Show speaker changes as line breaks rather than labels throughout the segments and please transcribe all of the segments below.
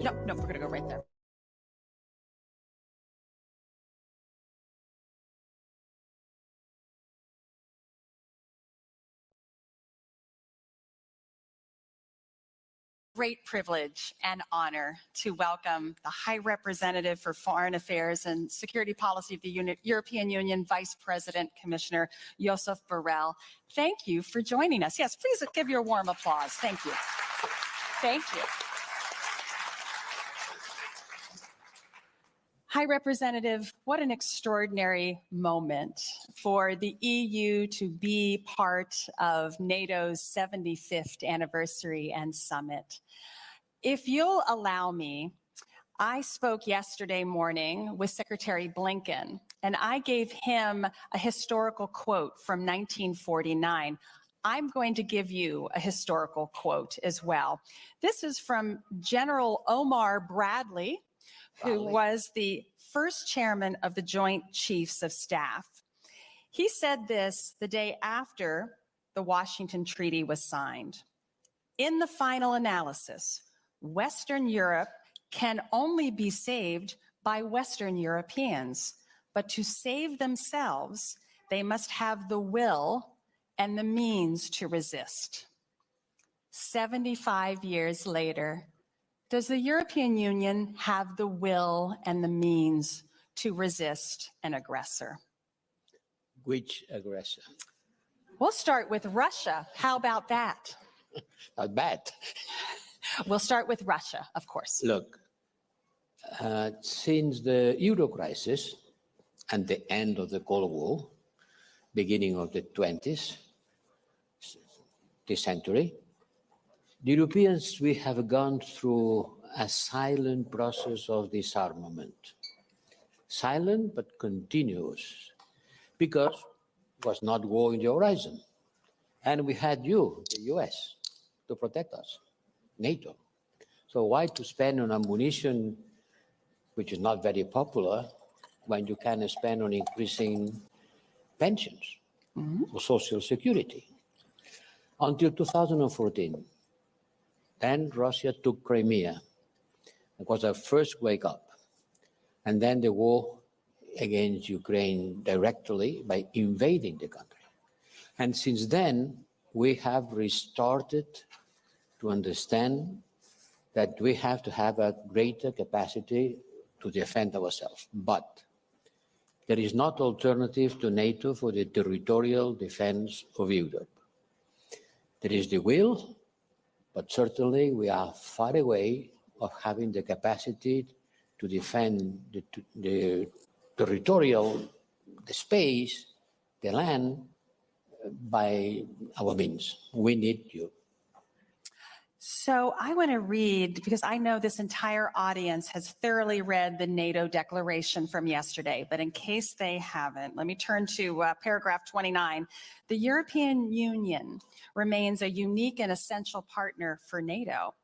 No, we're going to go right there. Great privilege and honor to welcome the High Representative for Foreign Affairs and Security Policy of the European Union, Vice President Commissioner Josep Borrell. Thank you for joining us. Yes, please give your warm applause. Thank you. Thank you. High Representative, what an extraordinary moment for the EU to be part of NATO's 75th anniversary and summit. If you'll allow me, I spoke yesterday morning with Secretary Blinken, and I gave him a historical quote from 1949. I'm going to give you a historical quote as well. This is from General Omar Bradley, who was the first chairman of the Joint Chiefs of Staff. He said this the day after the Washington Treaty was signed. In the final analysis, Western Europe can only be saved by Western Europeans, but to save themselves, they must have the will and the means to resist. 75 years later, does the European Union have the will and the means to resist an aggressor?
Which aggressor?
We'll start with Russia. How about that?
Not bad.
We'll start with Russia, of course.
Look, since the Euro crisis and the end of the Cold War, beginning of the 20th century, the Europeans, we have gone through a silent process of disarmament. Silent but continuous, because it was not war in the horizon. And we had you, the US, to protect us, NATO. So why to spend on ammunition, which is not very popular, when you can spend on increasing pensions or social security? Until 2014. Then Russia took Crimea. It was our first wake up. And then the war against Ukraine directly by invading the country. And since then, we have restarted to understand that we have to have a greater capacity to defend ourselves. But there is not alternative to NATO for the territorial defense of Europe. There is the will, but certainly we are far away of having the capacity to defend the territorial, the space, the land by our means. We need you.
So I want to read, because I know this entire audience has thoroughly read the NATO declaration from yesterday, but in case they haven't, let me turn to paragraph 29. The European Union remains a unique and essential partner for NATO.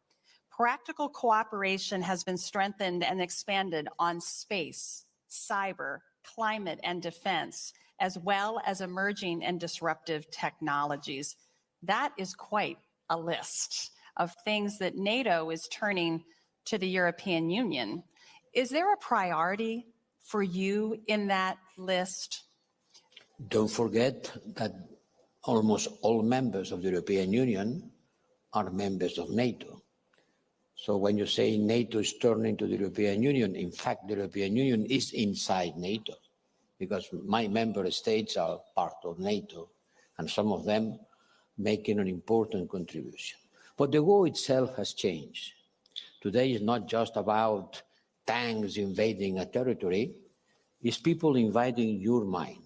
Practical cooperation has been strengthened and expanded on space, cyber, climate, and defense, as well as emerging and disruptive technologies. That is quite a list of things that NATO is turning to the European Union. Is there a priority for you in that list?
Don't forget that almost all members of the European Union are members of NATO. So when you say NATO is turning to the European Union, in fact, the European Union is inside NATO, because my member states are part of NATO, and some of them making an important contribution. But the war itself has changed. Today is not just about tanks invading a territory, it's people invading your mind.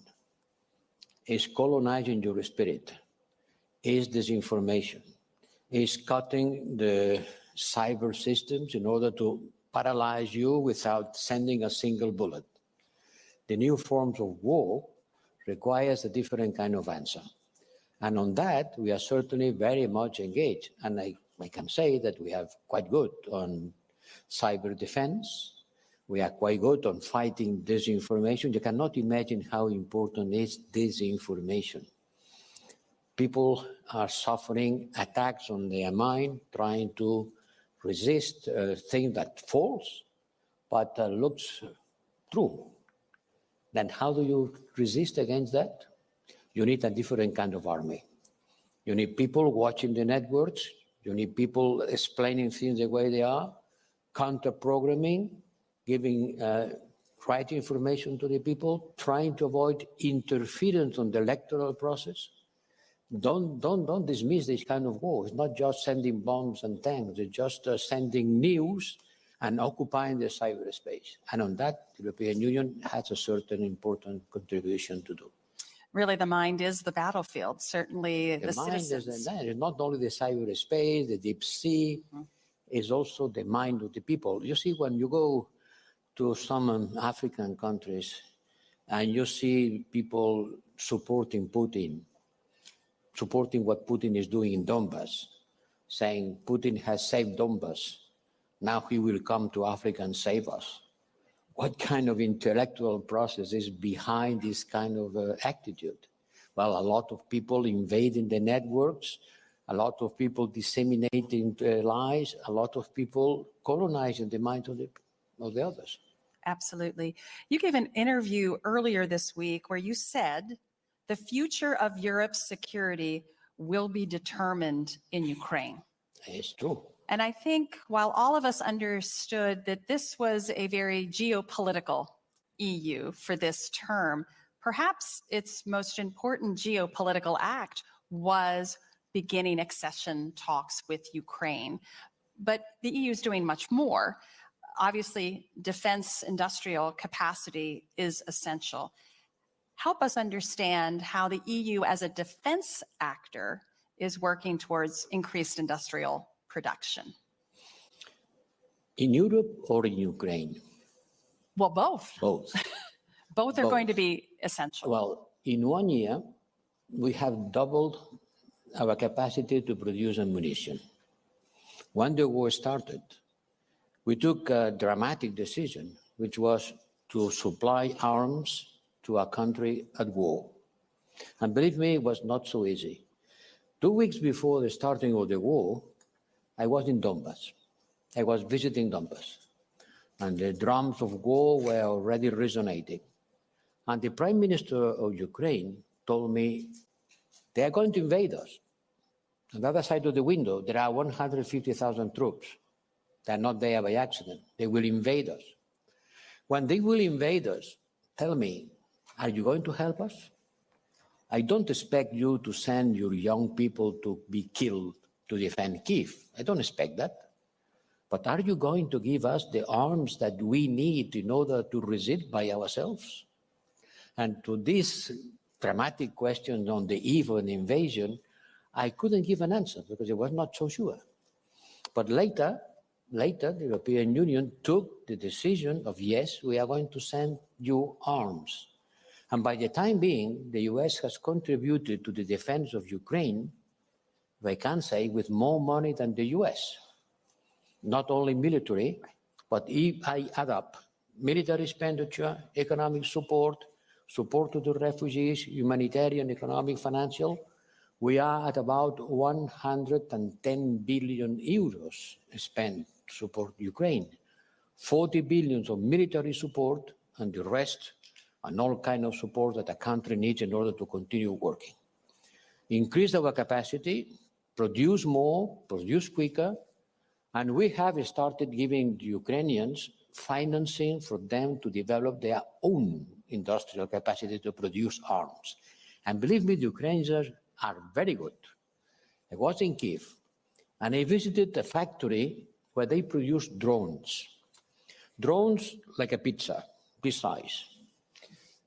It's colonizing your spirit. It's disinformation. It's cutting the cyber systems in order to paralyze you without sending a single bullet. The new forms of war requires a different kind of answer. And on that, we are certainly very much engaged. And I can say that we are quite good on cyber defense. We are quite good on fighting disinformation. You cannot imagine how important is disinformation. People are suffering attacks on their mind, trying to resist a thing that falls, but looks true. Then how do you resist against that? You need a different kind of army. You need people watching the networks. You need people explaining things the way they are, counter-programming, giving right information to the people, trying to avoid interference on the electoral process. Don't dismiss this kind of war. It's not just sending bombs and tanks. It's just sending news and occupying the cyberspace. And on that, the European Union has a certain important contribution to do.
Really, the mind is the battlefield, certainly the
mind
citizens.
is it's not only the cyberspace, the deep sea, it's also the mind of the people. You see, when you go to some African countries and you see people supporting Putin, supporting what Putin is doing in Donbass, saying Putin has saved Donbass, now he will come to Africa and save us. What kind of intellectual process is behind this kind of attitude? Well, a lot of people invading the networks, a lot of people disseminating lies, a lot of people colonizing the mind of the others.
Absolutely. You gave an interview earlier this week where you said the future of Europe's security will be determined in Ukraine.
It's true.
And I think while all of us understood that this was a very geopolitical EU for this term, perhaps its most important geopolitical act was beginning accession talks with Ukraine. But the EU is doing much more. Obviously, defense industrial capacity is essential. Help us understand how the EU as a defense actor is working towards increased industrial production.
In Europe or in Ukraine?
Well, both.
Both.
Both are going to be essential.
Well, in 1 year, we have doubled our capacity to produce ammunition. When the war started, we took a dramatic decision, which was to supply arms to a country at war. And believe me, it was not so easy. 2 weeks before the starting of the war, I was in Donbass. I was visiting Donbass. And the drums of war were already resonating. And the Prime Minister of Ukraine told me, they are going to invade us. On the other side of the window, there are 150,000 troops. They're not there by accident. They will invade us. When they will invade us, tell me, are you going to help us? I don't expect you to send your young people to be killed to defend Kyiv. I don't expect that. But are you going to give us the arms that we need in order to resist by ourselves? And to this dramatic question on the eve of an invasion, I couldn't give an answer because I was not so sure. But later, the European Union took the decision of, yes, we are going to send you arms. And by the time being, the US has contributed to the defense of Ukraine, I can say, with more money than the US. Not only military, but if I add up military expenditure, economic support, support to the refugees, humanitarian, economic, financial, we are at about 110 billion euros spent to support Ukraine. 40 billion of military support and the rest and all kind of support that a country needs in order to continue working. Increase our capacity, produce more, produce quicker, and we have started giving the Ukrainians financing for them to develop their own industrial capacity to produce arms. And believe me, the Ukrainians are very good. I was in Kyiv, and I visited a factory where they produce drones. Drones like a pizza, this size.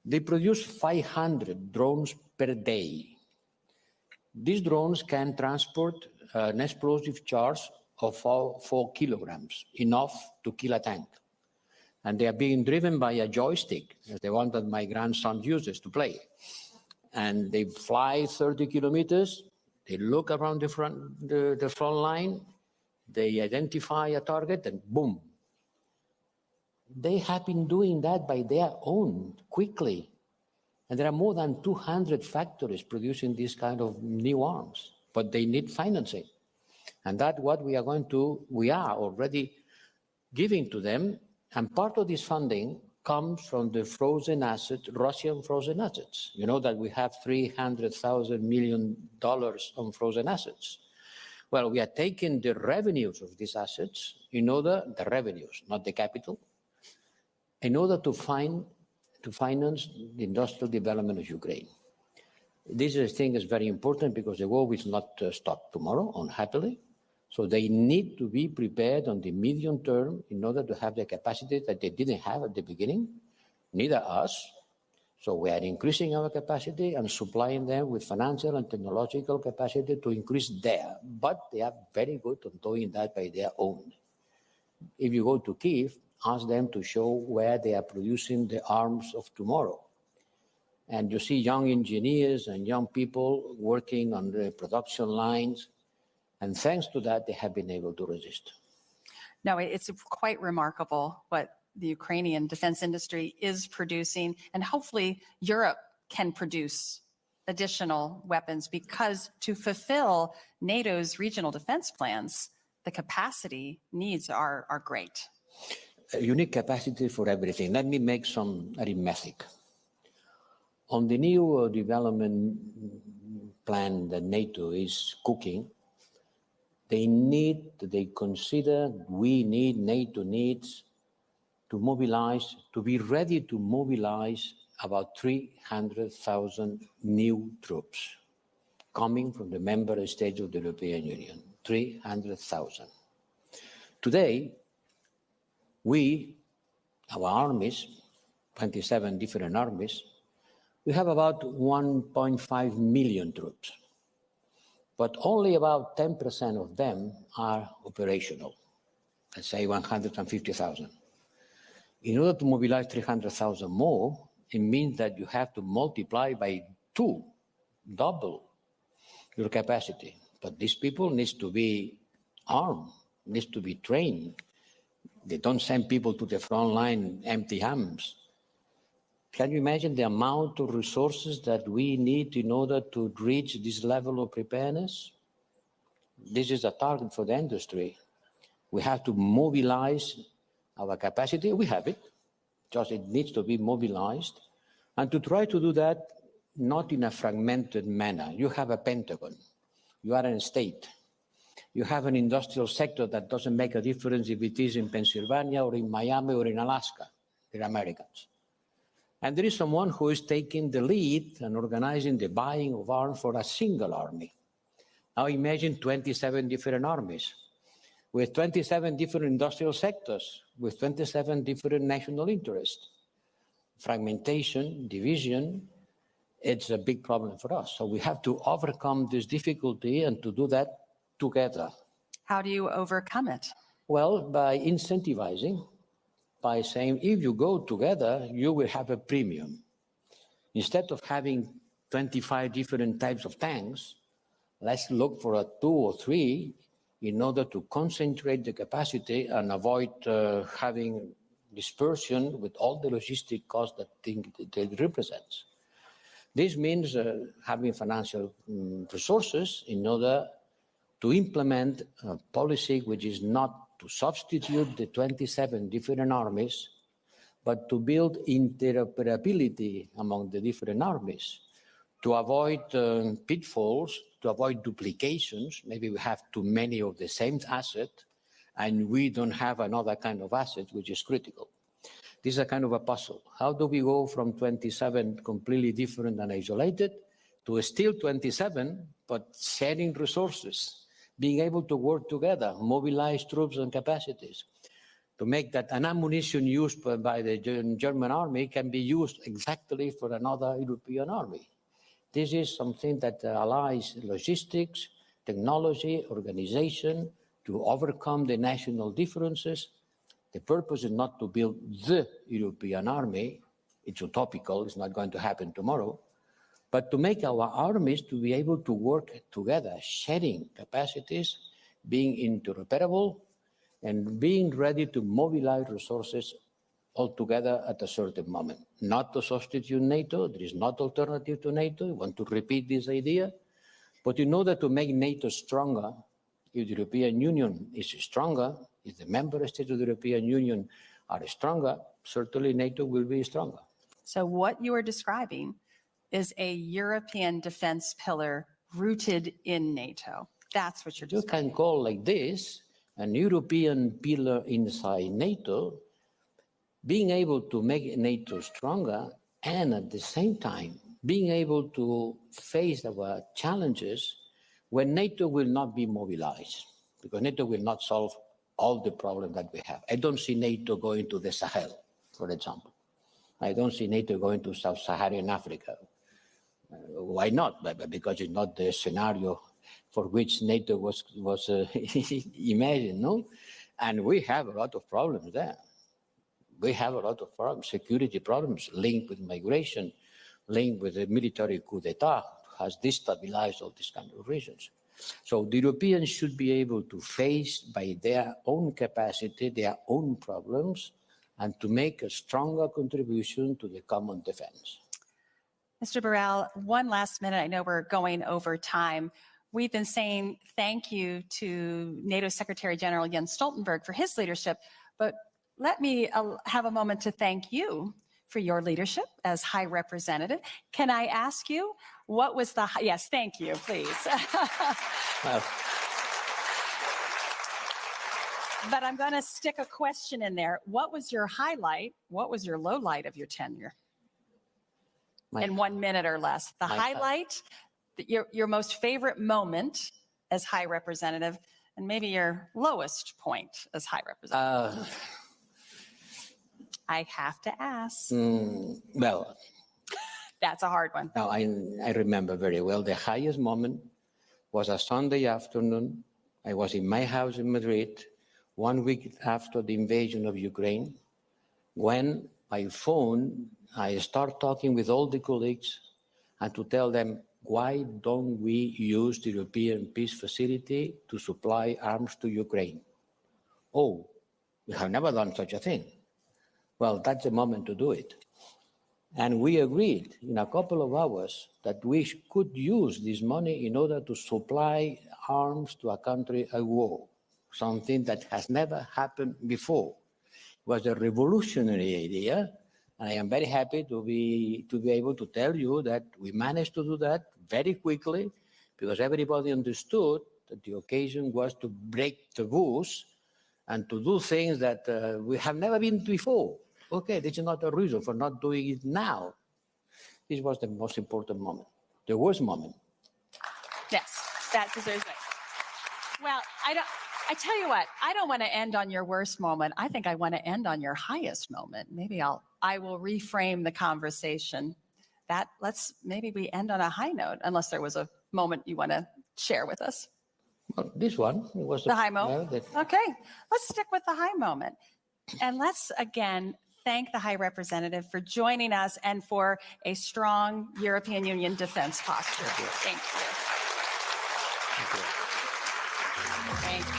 They produce 500 drones per day. These drones can transport an explosive charge of 4 kilograms, enough to kill a tank. And they are being driven by a joystick, the one that my grandson uses to play. And they fly 30 kilometers, they look around the front line, they identify a target, and boom. They have been doing that by their own, quickly. And there are more than 200 factories producing this kind of new arms, but they need financing. And that's what we are already giving to them. And part of this funding comes from the frozen assets, Russian frozen assets. You know that we have $300 million on frozen assets. Well, we are taking the revenues of these assets the revenues, not the capital, in order to finance the industrial development of Ukraine. This thing is very important because the war will not stop tomorrow, unhappily. So they need to be prepared on the medium term in order to have the capacity that they didn't have at the beginning, neither us. So we are increasing our capacity and supplying them with financial and technological capacity to increase there. But they are very good on doing that by their own. If you go to Kyiv, ask them to show where they are producing the arms of tomorrow. And you see young engineers and young people working on the production lines. And thanks to that, they have been able to resist.
No, it's quite remarkable what the Ukrainian defense industry is producing, and hopefully Europe can produce additional weapons, because to fulfill NATO's regional defense plans, the capacity needs are great.
A unique capacity for everything. Let me make some arithmetic. On the new development plan that NATO is cooking, NATO needs to mobilize, to be ready to mobilize about 300,000 new troops coming from the member states of the European Union, 300,000. Today, our armies, 27 different armies, we have about 1.5 million troops, but only about 10% of them are operational, let's say 150,000. In order to mobilize 300,000 more, it means that you have to multiply by 2, double your capacity. But these people need to be armed, need to be trained. They don't send people to the front line empty hands. Can you imagine the amount of resources that we need in order to reach this level of preparedness? This is a target for the industry. We have to mobilize our capacity. We have it, just it needs to be mobilized. And to try to do that, not in a fragmented manner. You have a Pentagon. You are in a state. You have an industrial sector that doesn't make a difference if it is in Pennsylvania or in Miami or in Alaska. They're Americans. And there is someone who is taking the lead and organizing the buying of arms for a single army. Now imagine 27 different armies with 27 different industrial sectors, with 27 different national interests. Fragmentation, division, it's a big problem for us. So we have to overcome this difficulty and to do that together.
How do you overcome it?
Well, by incentivizing, by saying, if you go together, you will have a premium. Instead of having 25 different types of tanks, let's look for 2 or 3 in order to concentrate the capacity and avoid having dispersion with all the logistic costs that it represents. This means having financial resources in order to implement a policy which is not to substitute the 27 different armies, but to build interoperability among the different armies, to avoid pitfalls, to avoid duplications. Maybe we have too many of the same asset, and we don't have another kind of asset, which is critical. This is a kind of a puzzle. How do we go from 27 completely different and isolated to still 27, but sharing resources, being able to work together, mobilize troops and capacities, to make that an ammunition used by the German army can be used exactly for another European army. This is something that allies logistics, technology, organization to overcome the national differences. The purpose is not to build the European army. It's utopical, it's not going to happen tomorrow, but to make our armies to be able to work together, sharing capacities, being interoperable, and being ready to mobilize resources all together at a certain moment. Not to substitute NATO, there is not alternative to NATO, I want to repeat this idea, but in order to make NATO stronger If the European Union is stronger, if the member states of the European Union are stronger, certainly NATO will be stronger.
So what you are describing is a European defense pillar rooted in NATO. That's what you're
You
describing.
can call like this an European pillar inside NATO, being able to make NATO stronger and at the same time being able to face our challenges when NATO will not be mobilized, because NATO will not solve all the problems that we have. I don't see NATO going to the Sahel, for example. I don't see NATO going to Sub-Saharan Africa. Why not? Because it's not the scenario for which NATO was imagined, no? And we have a lot of problems there. We have a lot of problems, security problems linked with migration, linked with the military coup d'etat, has destabilized all these kind of regions. So the Europeans should be able to face by their own capacity, their own problems, and to make a stronger contribution to the common defense.
Mr. Borrell, one last minute. I know we're going over time. We've been saying thank you to NATO Secretary General Jens Stoltenberg for his leadership, but let me have a moment to thank you for your leadership as High Representative. Can I ask you, what was the, yes, thank you, please.
Well,
but I'm going to stick a question in there. What was your highlight? What was your low light of your tenure? In 1 minute or less. The highlight, your most favorite moment as High Representative, and maybe your lowest point as High Representative. I have to ask.
Well,
that's a hard one.
now I remember very well the highest moment was a Sunday afternoon. I was in my house in Madrid 1 week after the invasion of Ukraine, when by phone I start talking with all the colleagues and to tell them, why don't we use the European Peace Facility to supply arms to Ukraine? Oh, we have never done such a thing. Well, that's the moment to do it. And we agreed in a couple of hours that we could use this money in order to supply arms to a country at war, something that has never happened before. It was a revolutionary idea, and I am very happy to be able to tell you that we managed to do that very quickly, because everybody understood that the occasion was to break taboos and to do things that we have never been before. Okay, this is not a reason for not doing it now. This was the most important moment, the worst moment.
Yes, that deserves it. Well, I tell you what, I don't want to end on your worst moment. I think I want to end on your highest moment. Maybe I will reframe the conversation. Maybe we end on a high note, unless there was a moment you want to share with us.
Well, this one was
the high moment. Okay, let's stick with the high moment. And let's again thank the High Representative for joining us and for a strong European Union defense posture. Thank you. Thank you.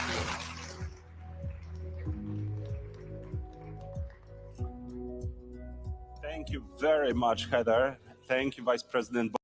Thank you very much, Heather. Thank you, Vice President.